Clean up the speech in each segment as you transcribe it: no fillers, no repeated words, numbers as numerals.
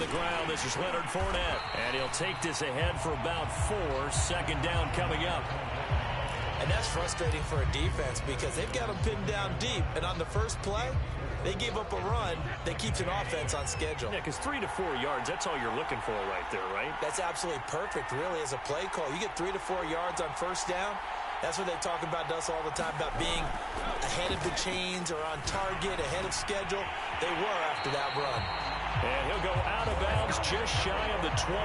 the ground. This is Leonard Fournette. And he'll take this ahead for about 4. Second down coming up. And that's frustrating for a defense because they've got them pinned down deep. And on the first play, they gave up a run that keeps an offense on schedule. Yeah, because 3 to 4 yards, that's all you're looking for right there, right? That's absolutely perfect, really, as a play call. You get 3 to 4 yards on first down. That's what they talk about to us all the time, about being ahead of the chains or on target, ahead of schedule. They were after that run. And he'll go out of bounds just shy of the 20.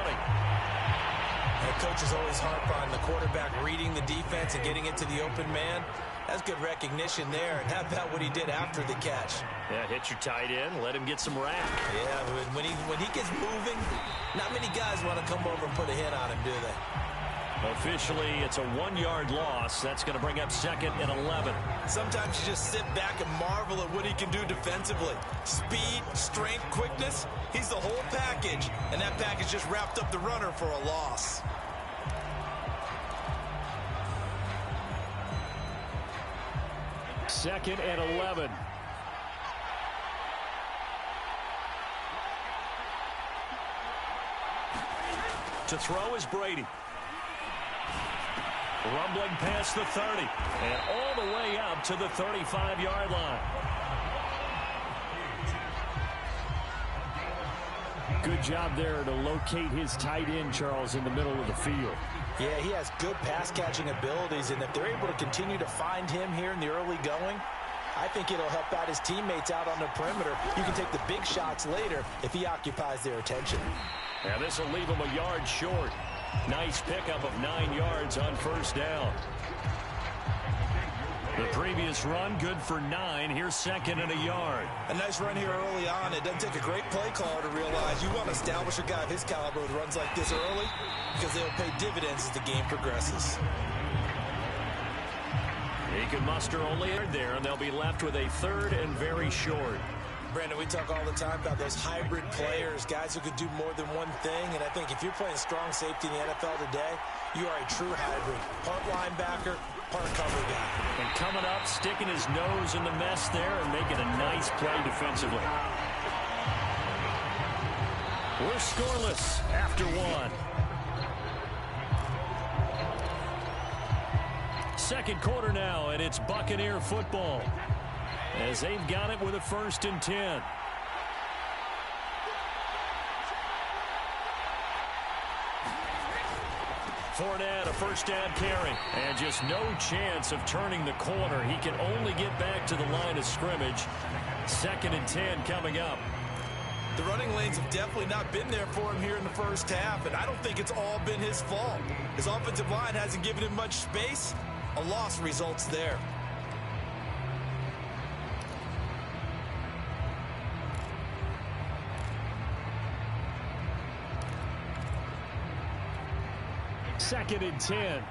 And coaches always harp on the quarterback reading the defense and getting it to the open man. That's good recognition there. And how about what he did after the catch? Yeah, hit your tight end, let him get some rack. Yeah, when he gets moving, not many guys want to come over and put a hit on him, do they? Officially, it's a 1-yard loss. That's going to bring up 2nd and 11. Sometimes you just sit back and marvel at what he can do defensively. Speed, strength, quickness. He's the whole package. And that package just wrapped up the runner for a loss. Second and 11. To throw is Brady. Rumbling past the 30 and all the way up to the 35-yard line. Good job there to locate his tight end, Charles, in the middle of the field. Yeah, he has good pass-catching abilities, and if they're able to continue to find him here in the early going, I think it'll help out his teammates out on the perimeter. You can take the big shots later if he occupies their attention. Now this will leave him a yard short. Nice pickup of 9 yards on first down. The previous run, good for 9. Here's 2nd and a yard. A nice run here early on. It doesn't take a great play caller to realize you want to establish a guy of his caliber with runs like this early because they'll pay dividends as the game progresses. He can muster only there, and they'll be left with a 3rd and very short. Brandon, we talk all the time about those hybrid players, guys who could do more than one thing. And I think if you're playing strong safety in the NFL today, you are a true hybrid. Part linebacker, part cover guy. And coming up, sticking his nose in the mess there and making a nice play defensively. We're scoreless after 1. Second quarter now, and it's Buccaneer football, as they've got it with a 1st and 10. Fournette, a first down carry, and just no chance of turning the corner. He can only get back to the line of scrimmage. 2nd and 10 coming up. The running lanes have definitely not been there for him here in the first half, and I don't think it's all been his fault. His offensive line hasn't given him much space. A loss results there. Second and 10.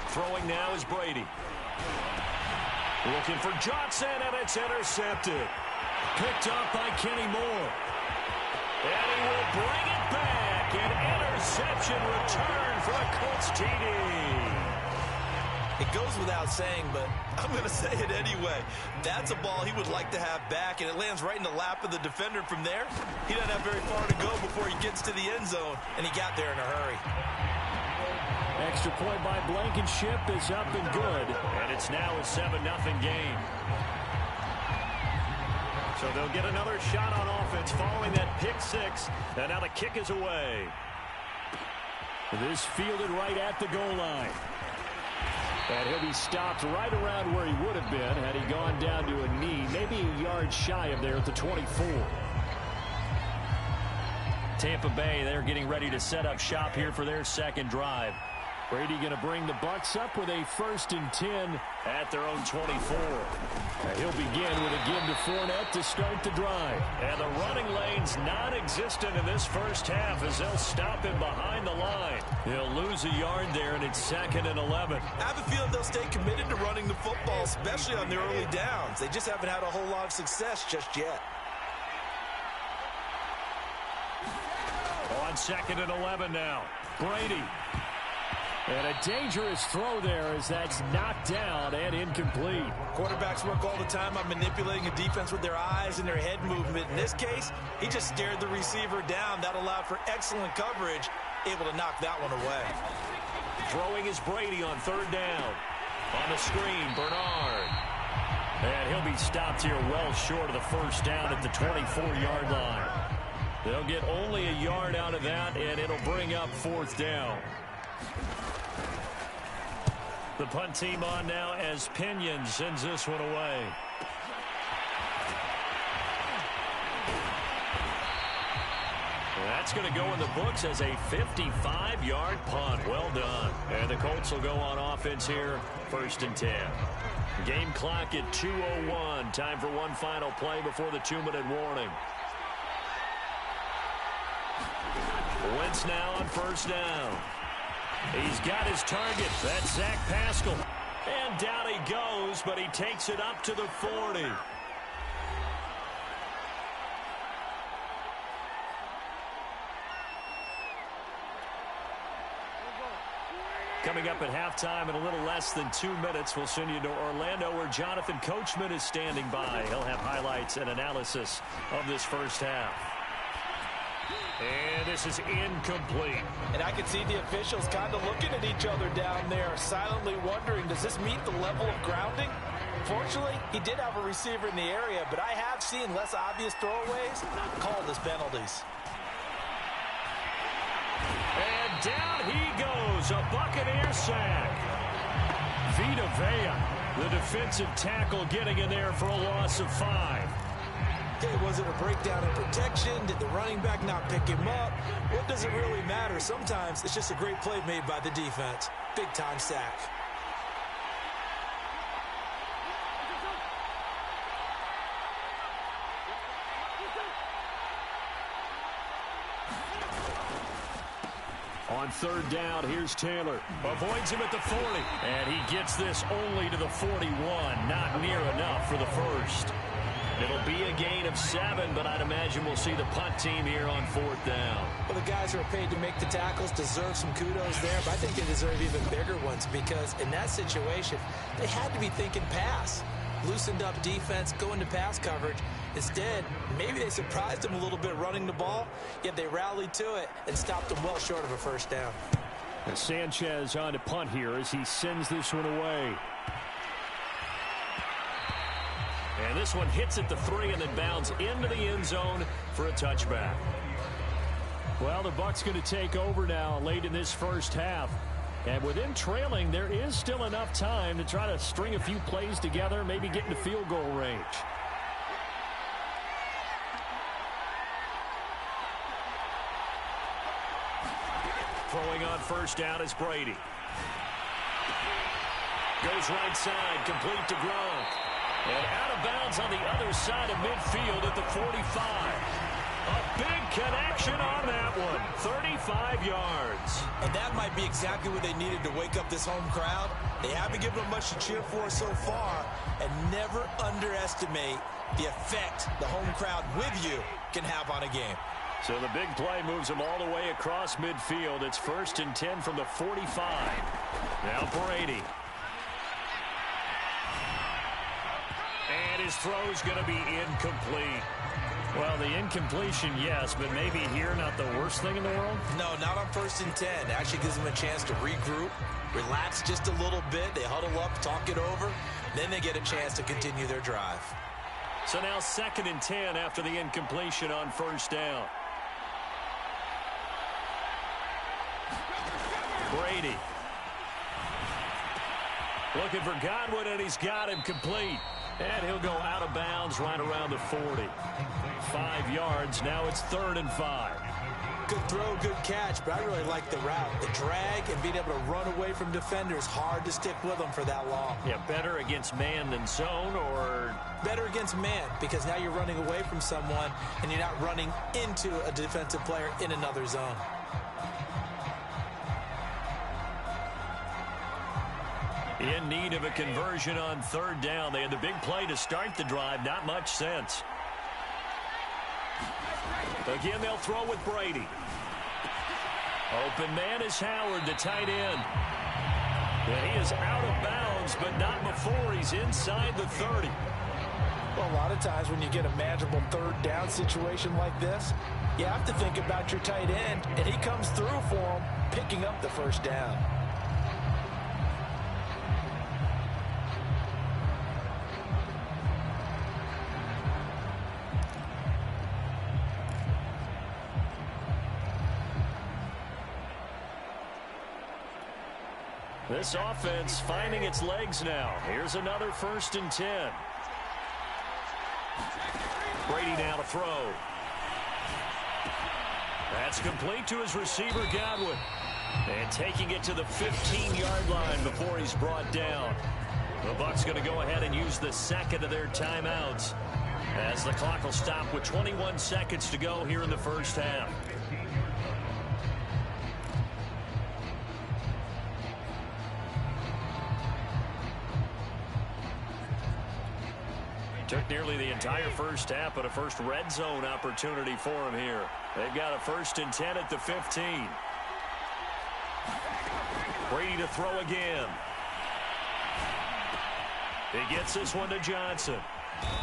Throwing now is Brady. Looking for Johnson, and it's intercepted. Picked up by Kenny Moore. And he will bring it back. An interception return for a Colts TD. It goes without saying, but I'm going to say it anyway. That's a ball he would like to have back, and it lands right in the lap of the defender from there. He doesn't have very far to go before he gets to the end zone, and he got there in a hurry. Extra point by Blankenship is up and good, and it's now a 7-0 game. So they'll get another shot on offense following that pick 6, and now the kick is away. This fielded right at the goal line. And he'll be stopped right around where he would have been had he gone down to a knee, maybe a yard shy of there at the 24. Tampa Bay, they're getting ready to set up shop here for their second drive. Brady going to bring the Bucs up with a 1st and 10 at their own 24. He'll begin with a give to Fournette to start the drive. And the running lane's non-existent in this first half as they'll stop him behind the line. He'll lose a yard there, and it's 2nd and 11. I have a feeling they'll stay committed to running the football, especially on the early downs. They just haven't had a whole lot of success just yet. On 2nd and 11 now, Brady. And a dangerous throw there as that's knocked down and incomplete. Quarterbacks work all the time on manipulating a defense with their eyes and their head movement. In this case, he just stared the receiver down. That allowed for excellent coverage, able to knock that one away. Throwing is Brady on third down. On the screen, Bernard. And he'll be stopped here well short of the first down at the 24-yard line. They'll get only a yard out of that, and it'll bring up fourth down. The punt team on now as Pinion sends this one away. That's going to go in the books as a 55-yard punt. Well done. And the Colts will go on offense here, 1st and 10. Game clock at 2:01. Time for one final play before the 2-minute warning. Wentz now on first down. He's got his target. That's Zach Pascal. And down he goes, but he takes it up to the 40. Coming up at halftime in a little less than 2 minutes, we'll send you to Orlando where Jonathan Coachman is standing by. He'll have highlights and analysis of this first half. And this is incomplete. And I can see the officials kind of looking at each other down there, silently wondering, does this meet the level of grounding? Fortunately, he did have a receiver in the area, but I have seen less obvious throwaways called as penalties. And down he goes, a Buccaneer sack. Vita Vea, the defensive tackle, getting in there for a loss of 5. Okay, was it a breakdown in protection? Did the running back not pick him up? What does it really matter? Sometimes it's just a great play made by the defense. Big-time sack. On third down, here's Taylor. Avoids him at the 40. And he gets this only to the 41. Not near enough for the first. It'll be a gain of 7, but I'd imagine we'll see the punt team here on fourth down. Well, the guys who are paid to make the tackles deserve some kudos there, but I think they deserve even bigger ones because in that situation, they had to be thinking pass. Loosened up defense, going to pass coverage. Instead, maybe they surprised him a little bit running the ball, yet they rallied to it and stopped him well short of a first down. And Sanchez on to punt here as he sends this one away. And this one hits at the 3 and then bounds into the end zone for a touchback. Well, the Bucs going to take over now late in this first half. And with them trailing, there is still enough time to try to string a few plays together, maybe get into field goal range. Throwing on first down is Brady. Goes right side, complete to Gronk. And out of bounds on the other side of midfield at the 45. A big connection on that one. 35 yards. And that might be exactly what they needed to wake up this home crowd. They haven't given them much to cheer for so far. And never underestimate the effect the home crowd with you can have on a game. So the big play moves them all the way across midfield. It's 1st and 10 from the 45. Now Brady. And his throw's going to be incomplete. Well, the incompletion, yes, but maybe here not the worst thing in the world? No, not on 1st and 10. It actually gives them a chance to regroup, relax just a little bit. They huddle up, talk it over. Then they get a chance to continue their drive. So now 2nd and 10 after the incompletion on first down. Brady. Looking for Godwin, and he's got him complete. And he'll go out of bounds right around the 40. 5 yards. Now it's 3rd and 5. Good throw, good catch, but I really like the route. The drag and being able to run away from defenders, hard to stick with them for that long. Yeah, better against man than zone, or? Better against man, because now you're running away from someone and you're not running into a defensive player in another zone. In need of a conversion on 3rd down. They had the big play to start the drive. Not much sense. Again, they'll throw with Brady. Open man is Howard, the tight end. And he is out of bounds, but not before he's inside the 30. Well, a lot of times when you get a manageable third down situation like this, you have to think about your tight end, and he comes through for him, picking up the first down. This offense finding its legs now. Here's another 1st and 10. Brady now to throw. That's complete to his receiver, Godwin. And taking it to the 15-yard line before he's brought down. The Bucs going to go ahead and use the second of their timeouts as the clock will stop with 21 seconds to go here in the first half. Took nearly the entire first half, but a first red zone opportunity for him here. They've got a 1st and 10 at the 15. Brady to throw again. He gets this one to Johnson.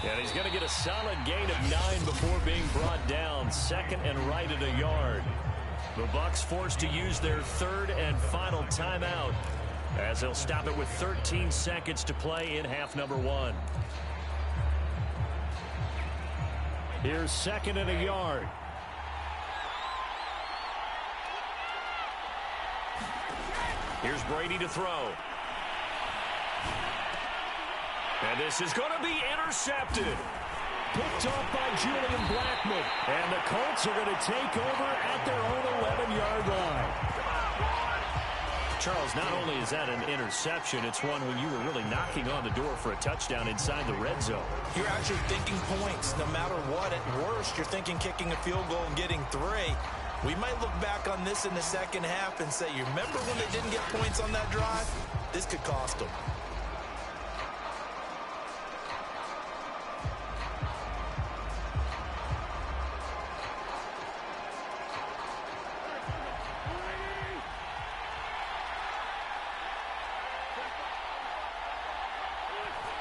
And he's going to get a solid gain of 9 before being brought down. 2nd and right at a yard. The Bucs forced to use their 3rd and final timeout as they'll stop it with 13 seconds to play in half number 1. Here's 2nd and a yard. Here's Brady to throw. And this is going to be intercepted. Picked off by Julian Blackmon. And the Colts are going to take over at their own 11-yard line. Charles, not only is that an interception, it's one when you were really knocking on the door for a touchdown inside the red zone. You're actually thinking points no matter what. At worst, you're thinking kicking a field goal and getting 3. We might look back on this in the second half and say, you remember when they didn't get points on that drive? This could cost them.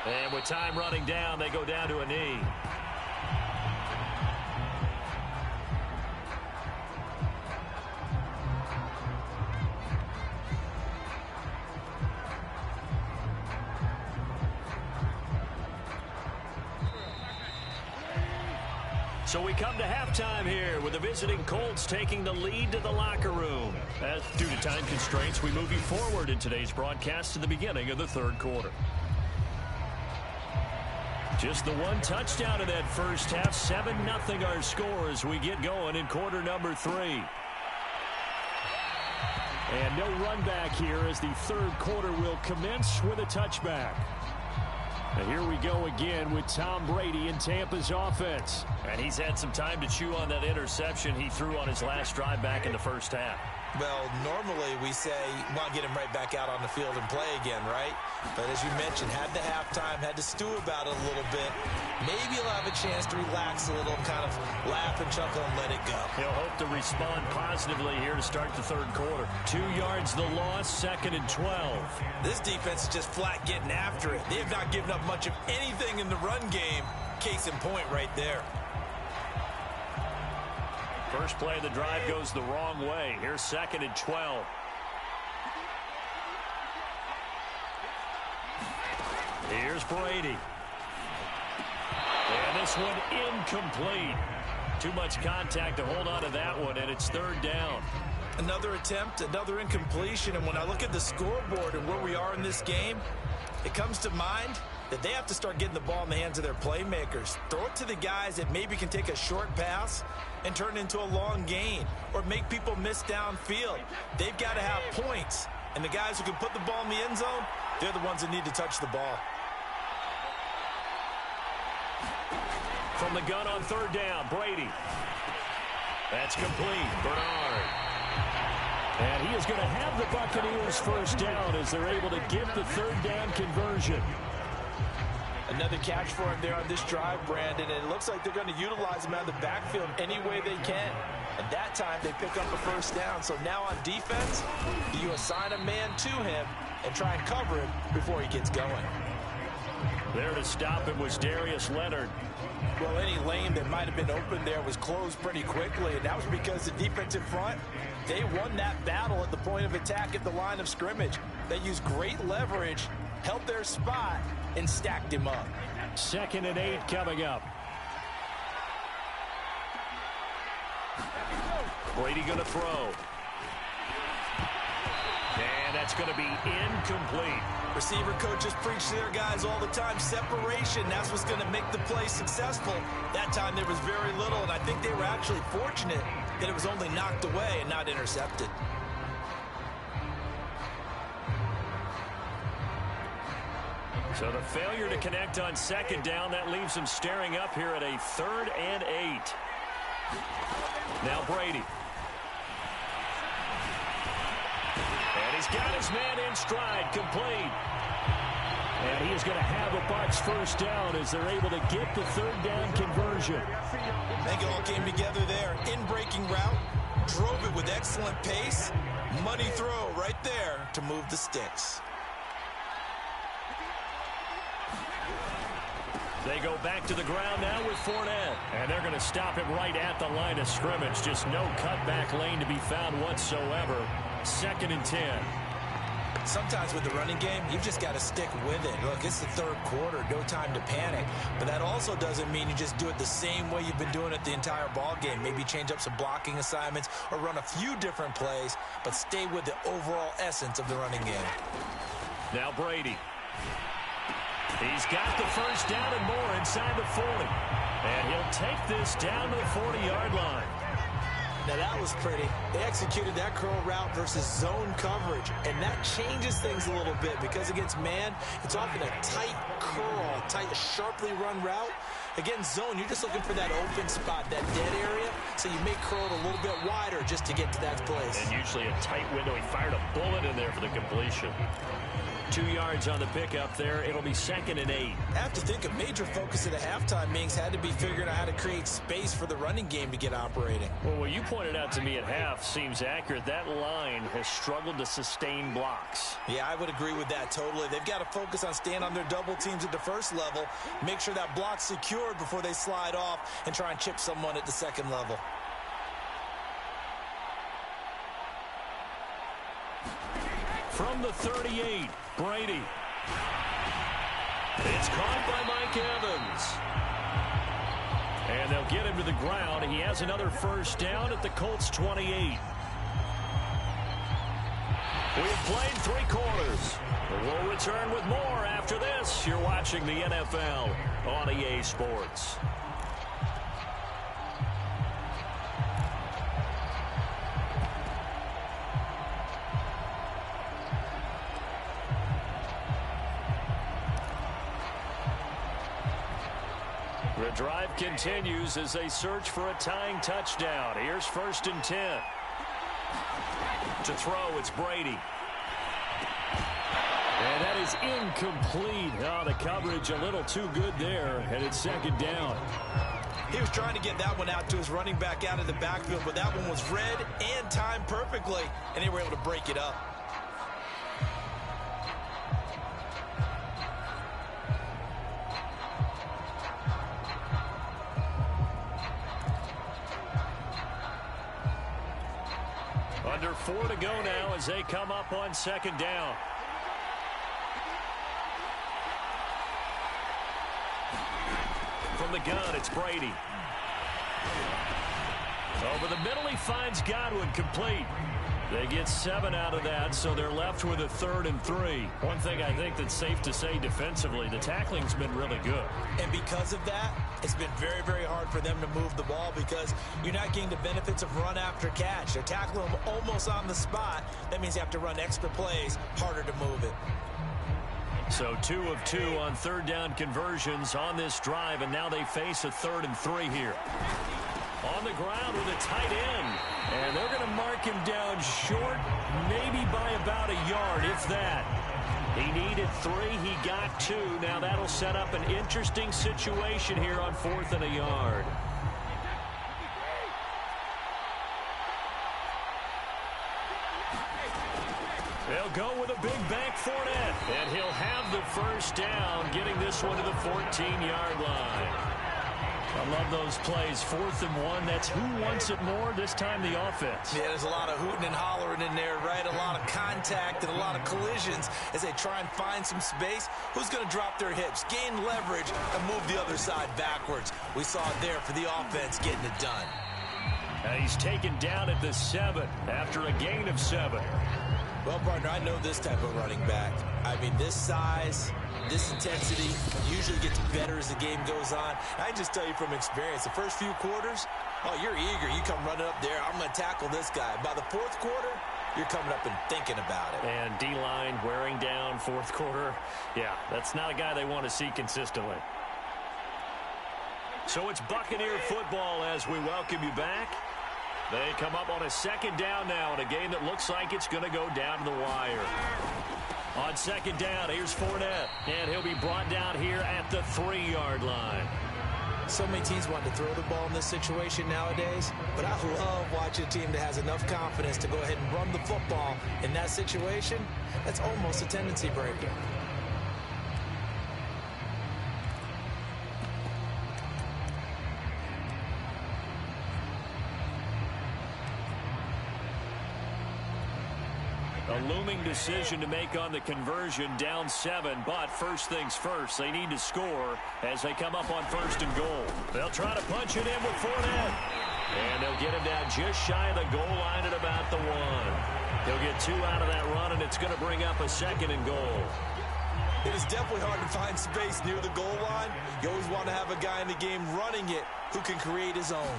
And with time running down, they go down to a knee. So we come to halftime here with the visiting Colts taking the lead to the locker room. As due to time constraints, we move you forward in today's broadcast to the beginning of the 3rd quarter. Just the one touchdown in that first half. 7-0 our score as we get going in quarter number 3. And no run back here as the 3rd quarter will commence with a touchback. And here we go again with Tom Brady in Tampa's offense. And he's had some time to chew on that interception he threw on his last drive back in the first half. Well, normally we say, want to get him right back out on the field and play again, right? But as you mentioned, had the halftime, had to stew about it a little bit. Maybe he'll have a chance to relax a little, kind of laugh and chuckle and let it go. He'll hope to respond positively here to start the 3rd quarter. 2 yards the loss, 2nd and 12. This defense is just flat getting after it. They have not given up much of anything in the run game. Case in point right there. First play of the drive goes the wrong way. Here's 2nd and 12. Here's Brady. And this one incomplete. Too much contact to hold on to that one, and it's 3rd down. Another attempt, another incompletion, and when I look at the scoreboard and where we are in this game, it comes to mind that they have to start getting the ball in the hands of their playmakers. Throw it to the guys that maybe can take a short pass and turn it into a long gain or make people miss downfield. They've got to have points, and the guys who can put the ball in the end zone, they're the ones that need to touch the ball. From the gun on 3rd down, Brady. That's complete. Bernard. And he is going to have the Buccaneers first down as they're able to get the 3rd down conversion. Another catch for him there on this drive, Brandon, and it looks like they're going to utilize him out of the backfield any way they can. And that time they pick up a first down. So now on defense, you assign a man to him and try and cover him before he gets going. There to stop him was Darius Leonard. Well, any lane that might have been open there was closed pretty quickly, and that was because the defensive front, they won that battle at the point of attack at the line of scrimmage. They used great leverage, held their spot, and stacked him up. 2nd and 8 coming up. Brady going to throw. And that's going to be incomplete. Receiver coaches preach to their guys all the time. Separation, that's what's going to make the play successful. That time there was very little, and I think they were actually fortunate that it was only knocked away and not intercepted. So the failure to connect on 2nd down, that leaves them staring up here at a 3rd and 8. Now Brady. And he's got his man in stride, complete. And he is going to have a Bucs first down as they're able to get the 3rd down conversion. I think it all came together there. In-breaking route, drove it with excellent pace. Money throw right there to move the sticks. They go back to the ground now with Fournette. And they're going to stop him right at the line of scrimmage. Just no cutback lane to be found whatsoever. 2nd and 10. Sometimes with the running game, you've just got to stick with it. Look, it's the 3rd quarter, no time to panic. But that also doesn't mean you just do it the same way you've been doing it the entire ball game. Maybe change up some blocking assignments or run a few different plays, but stay with the overall essence of the running game. Now Brady. He's got the first down and more inside the 40. And he'll take this down to the 40-yard line. Now that was pretty. They executed that curl route versus zone coverage, and that changes things a little bit because against man, it's often a tight curl, tight, sharply run route. Against zone, you're just looking for that open spot, that dead area, so you may curl it a little bit wider just to get to that place. And usually a tight window. He fired a bullet in there for the completion. 2 yards on the pickup there. It'll be 2nd and 8. I have to think a major focus at a halftime, Mings, had to be figuring out how to create space for the running game to get operating. Well, what you pointed out to me at half seems accurate. That line has struggled to sustain blocks. Yeah, I would agree with that totally. They've got to focus on staying on their double teams at the first level, make sure that block's secured before they slide off and try and chip someone at the 2nd level. From the 38, Brady. It's caught by Mike Evans. And they'll get him to the ground. He has another first down at the Colts 28. We've played 3 quarters. We'll return with more after this. You're watching the NFL on EA Sports. The drive continues as they search for a tying touchdown. Here's 1st and 10. To throw, it's Brady. And that is incomplete. Oh, the coverage a little too good there, and it's 2nd down. He was trying to get that one out to his running back out of the backfield, but that one was read and timed perfectly, and they were able to break it up. Under 4 to go now as they come up on 2nd down. From the gun, it's Brady. Over the middle, he finds Godwin, complete. They get 7 out of that, so they're left with a 3rd and 3. One thing I think that's safe to say defensively, the tackling's been really good. And because of that, it's been very, very hard for them to move the ball because you're not getting the benefits of run after catch. They're tackling them almost on the spot. That means you have to run extra plays, harder to move it. So 2 of 2 on 3rd down conversions on this drive, and now they face a 3rd and 3 here. On the ground with a tight end. And they're going to mark him down short, maybe by about a yard, if that. He needed 3. He got 2. Now that'll set up an interesting situation here on 4th and a yard. They'll go with a big bank Fournette, and he'll have the first down, getting this one to the 14-yard line. I love those plays. 4th and 1. That's who wants it more, this time the offense. Yeah, there's a lot of hooting and hollering in there, right? A lot of contact and a lot of collisions as they try and find some space. Who's going to drop their hips, gain leverage, and move the other side backwards? We saw it there for the offense getting it done. And he's taken down at the 7 after a gain of 7. Well, partner, I know this type of running back. I mean, this size, this intensity usually gets better as the game goes on. I can just tell you from experience, the first few quarters, oh, you're eager. You come running up there, I'm going to tackle this guy. By the 4th quarter, you're coming up and thinking about it. And D-line wearing down 4th quarter. Yeah, that's not a guy they want to see consistently. So it's Buccaneer football as we welcome you back. They come up on a 2nd down now in a game that looks like it's going to go down to the wire. On 2nd down, here's Fournette, and he'll be brought down here at the 3-yard line. So many teams want to throw the ball in this situation nowadays, but I love watching a team that has enough confidence to go ahead and run the football in that situation. That's almost a tendency breaker. A looming decision to make on the conversion, down 7, but first things first, they need to score as they come up on 1st and goal. They'll try to punch it in with Fournette, and they'll get him down just shy of the goal line at about the 1. He'll get 2 out of that run, and it's going to bring up a 2nd and goal. It is definitely hard to find space near the goal line. You always want to have a guy in the game running it who can create his own.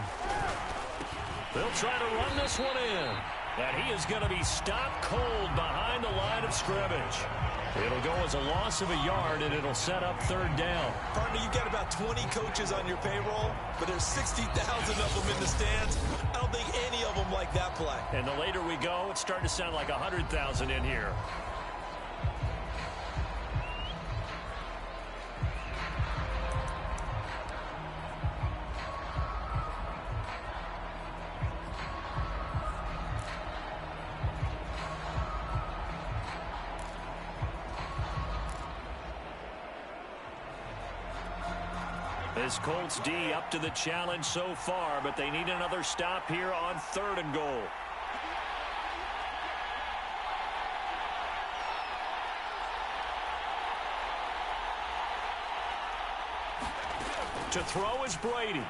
They'll try to run this one in. And he is going to be stopped cold behind the line of scrimmage. It'll go as a loss of a yard, and it'll set up 3rd down. Partner, you've got about 20 coaches on your payroll, but there's 60,000 of them in the stands. I don't think any of them like that play. And the later we go, it's starting to sound like 100,000 in here. This Colts D up to the challenge so far, but they need another stop here on 3rd and goal. To throw is Brady.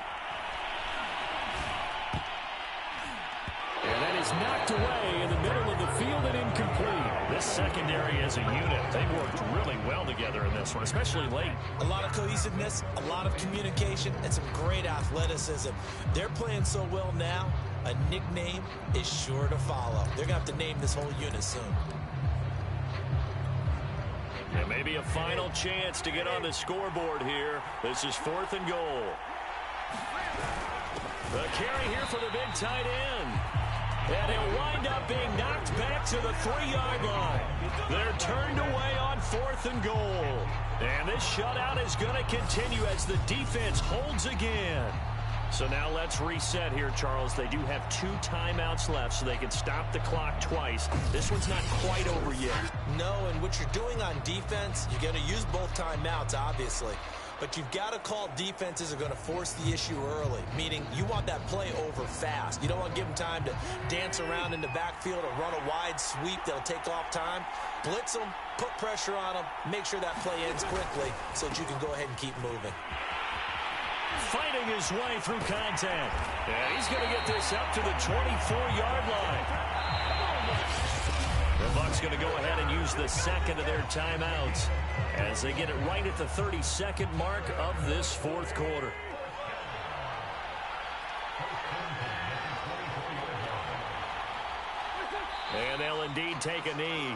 And that is knocked away in the middle of the field and incomplete. This secondary as a unit, they've worked really well together in this one, especially late. A lot of cohesiveness, a lot of communication, and some great athleticism. They're playing so well now, a nickname is sure to follow. They're going to have to name this whole unit soon. And maybe a final chance to get on the scoreboard here. This is 4th and goal. The carry here for the big tight end. And he'll wind up being knocked back to the 3-yard line. They're turned away on 4th and goal. And this shutout is going to continue as the defense holds again. So now let's reset here, Charles. They do have 2 timeouts left, so they can stop the clock twice. This one's not quite over yet. No, and what you're doing on defense, you're going to use both timeouts, obviously. But you've got to call defenses are going to force the issue early, meaning you want that play over fast. You don't want to give them time to dance around in the backfield or run a wide sweep that'll take off time. Blitz them, put pressure on them, make sure that play ends quickly so that you can go ahead and keep moving. Fighting his way through contact. And he's going to get this up to the 24-yard line. The Bucs going to go ahead and use the 2nd of their timeouts as they get it right at the 32nd mark of this 4th quarter. And they'll indeed take a knee.